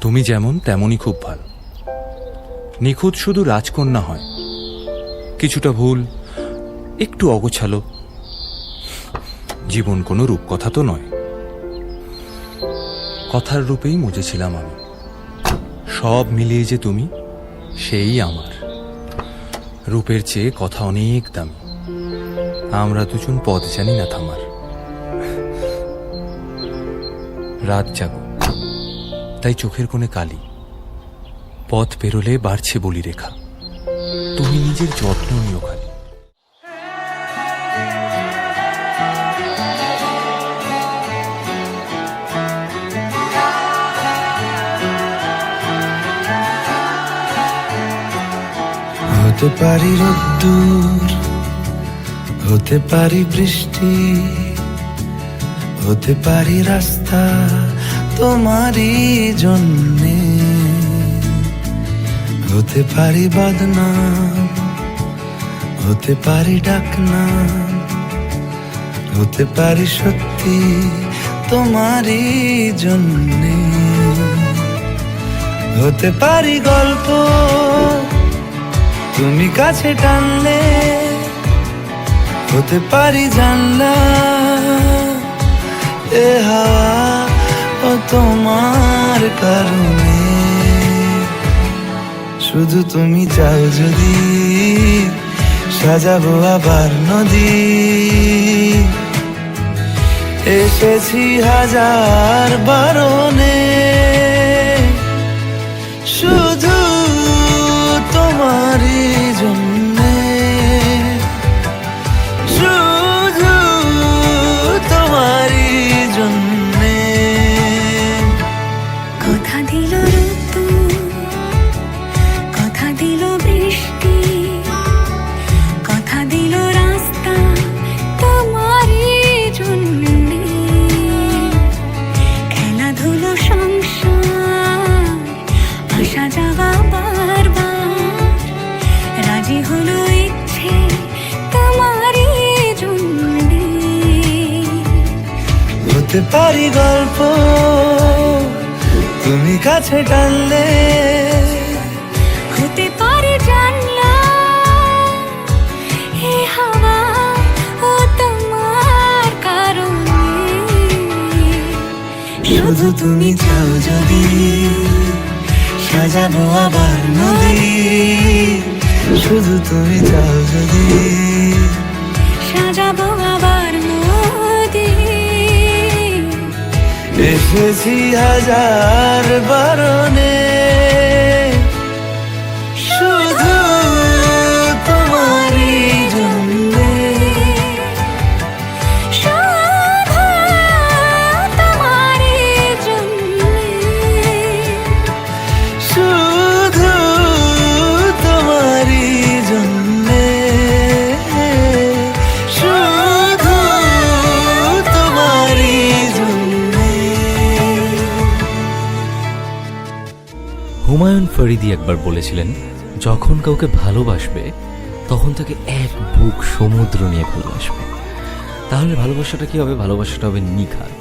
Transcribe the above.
তুমি যেমন তেমনই খুব ভালো। নিখুঁত শুধু রাজকন্যা হয়, কিছুটা ভুল, একটু অগোছালো। জীবন কোনো রূপকথা তো নয়। কথার রূপেই মজেছিলাম আমি। সব মিলিয়ে যে তুমি, সেই আমার। রূপের চেয়ে কথা অনেক দামি। আমরা দুজন পথ জানি না থামার। রাত জাগো, তাই চোখের কোণে কালি। পথ পেরোলে বাড়ছে বলি রেখা। তুমি নিজের যত্ন নিও খালি। হতে পারি রোদ্দুর, হতে পারি বৃষ্টি, হতে পারি রাস্তা তোমারই জন্যে, হতে পারি বদনাম, হতে পারি ডাকনাম, হতে পারি সত্যি তোমারই জন্যে, হতে পারি গল্প তুমি কাছে টানলে, হতে পারি জানলা এ হাওয়া ও তোমার কারণে। শুধু তুমি চাও যদি সাজাবো আবার নদী। এসেছি হাজার বারণে, শুধু তোমারই জন্যে, শুধু তোমারই জন্যে। কথা দিল ঋতু, কথা দিল বৃষ্টি, কথা দিল রাস্তা তোমারই জন্যে। খেলাধুলো সংসার, আশা জাগা বারবার, রাজি হলো ইচ্ছে তোমারই জন্যে। হতে পারি গল্প তুমি কাছে টানলে, হতে পারে জানলা এ হাওয়া ও তোমার কারণে। শুধু তুমি চাও যদি সাজাবো আবার নদী। শুধু তুমি চাও যদি সাজাবো আবার নদী। এসেছি হাজার বারণে, শুধু তোমারই জন্যে, শুধু তোমারই জন্যে। শুধু তোমারই জন্যে, শুধু তোমারই জন্যে। হুমায়ুন ফরিদি একবার বলেছিলেন, যখন কাউকে ভালোবাসবে তখন তাকে এক বুক সমুদ্র নিয়ে ভালোবাসবে। তাহলে ভালোবাসাটা কি হবে? ভালোবাসাটা হবে নিখাত।